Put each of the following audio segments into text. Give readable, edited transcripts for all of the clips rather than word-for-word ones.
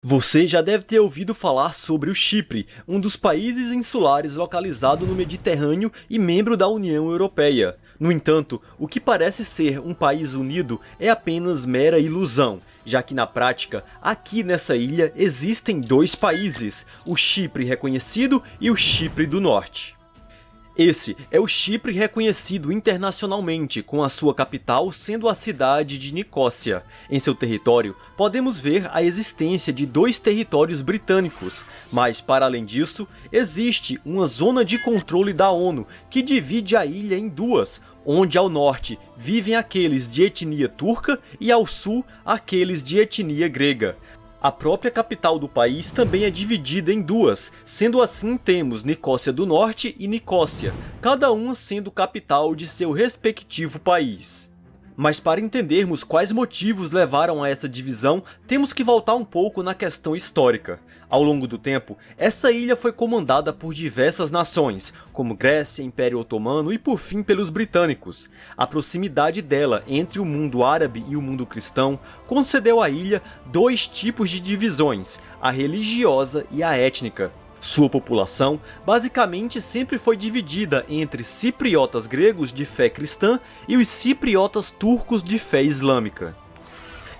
Você já deve ter ouvido falar sobre o Chipre, um dos países insulares localizado no Mediterrâneo e membro da União Europeia. No entanto, o que parece ser um país unido é apenas mera ilusão, já que na prática, aqui nessa ilha existem dois países, o Chipre reconhecido e o Chipre do Norte. Esse é o Chipre reconhecido internacionalmente, com a sua capital sendo a cidade de Nicósia. Em seu território, podemos ver a existência de dois territórios britânicos, mas para além disso, existe uma zona de controle da ONU que divide a ilha em duas, onde ao norte vivem aqueles de etnia turca e ao sul aqueles de etnia grega. A própria capital do país também é dividida em duas, sendo assim temos Nicósia do Norte e Nicósia, cada uma sendo capital de seu respectivo país. Mas para entendermos quais motivos levaram a essa divisão, temos que voltar um pouco na questão histórica. Ao longo do tempo, essa ilha foi comandada por diversas nações, como Grécia, Império Otomano e por fim pelos britânicos. A proximidade dela entre o mundo árabe e o mundo cristão concedeu à ilha dois tipos de divisões, a religiosa e a étnica. Sua população basicamente sempre foi dividida entre cipriotas gregos de fé cristã e os cipriotas turcos de fé islâmica.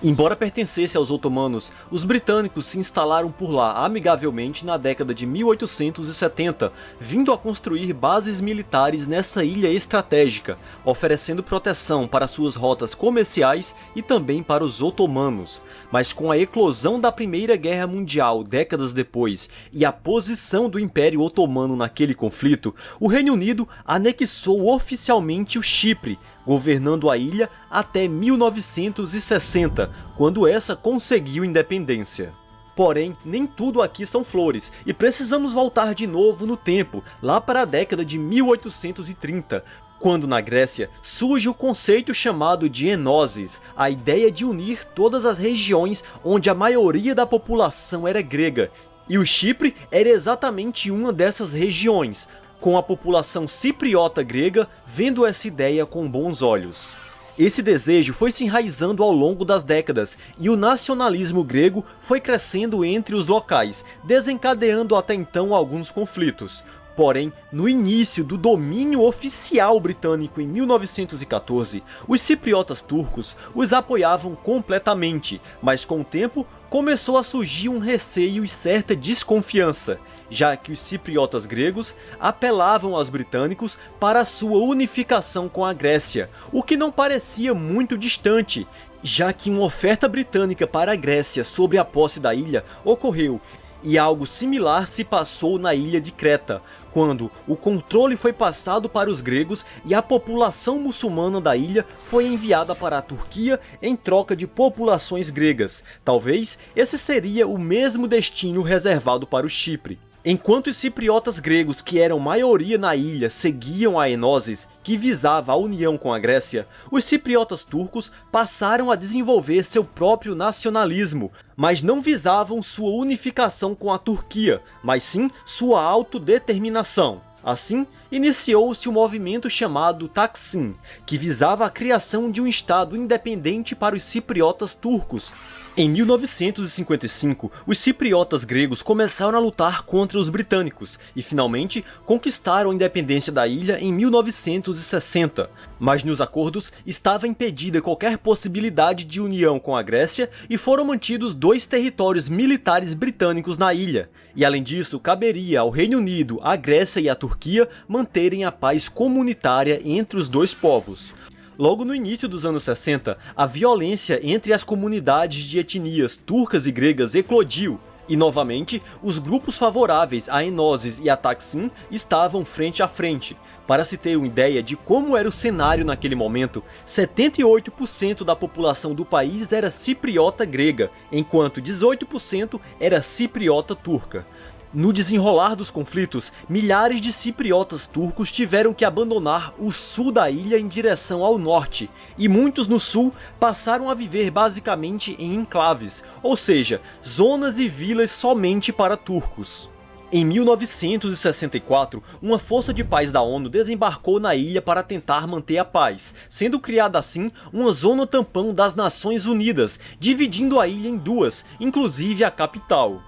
Embora pertencesse aos otomanos, os britânicos se instalaram por lá amigavelmente na década de 1870, vindo a construir bases militares nessa ilha estratégica, oferecendo proteção para suas rotas comerciais e também para os otomanos. Mas com a eclosão da Primeira Guerra Mundial décadas depois e a posição do Império Otomano naquele conflito, o Reino Unido anexou oficialmente o Chipre, governando a ilha até 1960, quando essa conseguiu independência. Porém, nem tudo aqui são flores, e precisamos voltar de novo no tempo, lá para a década de 1830, quando na Grécia surge o conceito chamado de enosis, a ideia de unir todas as regiões onde a maioria da população era grega, e o Chipre era exatamente uma dessas regiões, com a população cipriota grega vendo essa ideia com bons olhos. Esse desejo foi se enraizando ao longo das décadas, e o nacionalismo grego foi crescendo entre os locais, desencadeando até então alguns conflitos. Porém, no início do domínio oficial britânico em 1914, os cipriotas turcos os apoiavam completamente, mas com o tempo começou a surgir um receio e certa desconfiança, já que os cipriotas gregos apelavam aos britânicos para sua unificação com a Grécia, o que não parecia muito distante, já que uma oferta britânica para a Grécia sobre a posse da ilha ocorreu. E algo similar se passou na ilha de Creta, quando o controle foi passado para os gregos e a população muçulmana da ilha foi enviada para a Turquia em troca de populações gregas. Talvez esse seria o mesmo destino reservado para o Chipre. Enquanto os cipriotas gregos, que eram maioria na ilha, seguiam a enosis, que visava a união com a Grécia, os cipriotas turcos passaram a desenvolver seu próprio nacionalismo, mas não visavam sua unificação com a Turquia, mas sim sua autodeterminação. Assim, iniciou-se o movimento chamado Taksim, que visava a criação de um estado independente para os cipriotas turcos. Em 1955, os cipriotas gregos começaram a lutar contra os britânicos e finalmente conquistaram a independência da ilha em 1960. Mas nos acordos estava impedida qualquer possibilidade de união com a Grécia e foram mantidos dois territórios militares britânicos na ilha. E além disso, caberia ao Reino Unido, à Grécia e à Turquia manterem a paz comunitária entre os dois povos. Logo no início dos anos 60, a violência entre as comunidades de etnias turcas e gregas eclodiu, e novamente, os grupos favoráveis a enosis e a Taksim estavam frente a frente. Para se ter uma ideia de como era o cenário naquele momento, 78% da população do país era cipriota grega, enquanto 18% era cipriota turca. No desenrolar dos conflitos, milhares de cipriotas turcos tiveram que abandonar o sul da ilha em direção ao norte, e muitos no sul passaram a viver basicamente em enclaves, ou seja, zonas e vilas somente para turcos. Em 1964, uma força de paz da ONU desembarcou na ilha para tentar manter a paz, sendo criada assim uma zona tampão das Nações Unidas, dividindo a ilha em duas, inclusive a capital.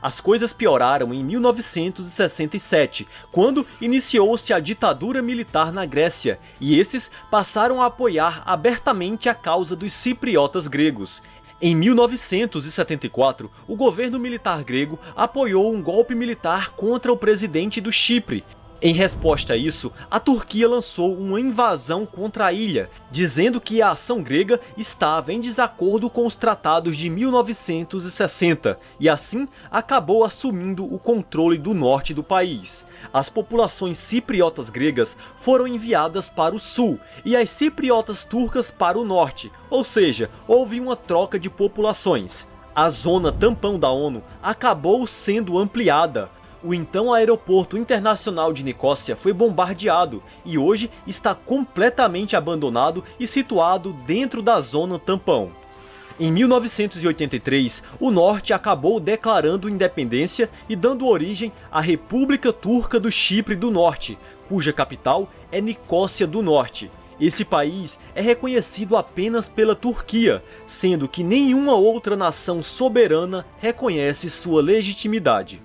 As coisas pioraram em 1967, quando iniciou-se a ditadura militar na Grécia, e esses passaram a apoiar abertamente a causa dos cipriotas gregos. Em 1974, o governo militar grego apoiou um golpe militar contra o presidente do Chipre. Em resposta a isso, a Turquia lançou uma invasão contra a ilha, dizendo que a ação grega estava em desacordo com os tratados de 1960, e assim acabou assumindo o controle do norte do país. As populações cipriotas gregas foram enviadas para o sul, e as cipriotas turcas para o norte, ou seja, houve uma troca de populações. A zona tampão da ONU acabou sendo ampliada. O então aeroporto internacional de Nicósia foi bombardeado e hoje está completamente abandonado e situado dentro da zona tampão. Em 1983, o norte acabou declarando independência e dando origem à República Turca do Chipre do Norte, cuja capital é Nicósia do Norte. Esse país é reconhecido apenas pela Turquia, sendo que nenhuma outra nação soberana reconhece sua legitimidade.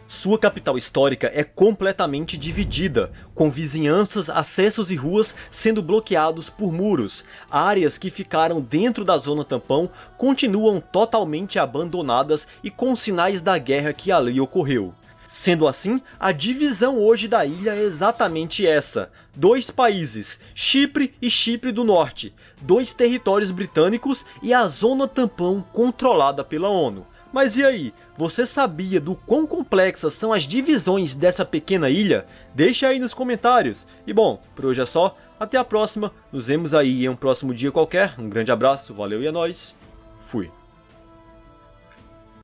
Sua capital histórica é completamente dividida, com vizinhanças, acessos e ruas sendo bloqueados por muros. Áreas que ficaram dentro da zona tampão continuam totalmente abandonadas e com sinais da guerra que ali ocorreu. Sendo assim, a divisão hoje da ilha é exatamente essa: dois países, Chipre e Chipre do Norte, dois territórios britânicos e a zona tampão controlada pela ONU. Mas e aí, você sabia do quão complexas são as divisões dessa pequena ilha? Deixa aí nos comentários. E bom, por hoje é só, até a próxima, nos vemos aí em um próximo dia qualquer, um grande abraço, valeu e é nóis, fui.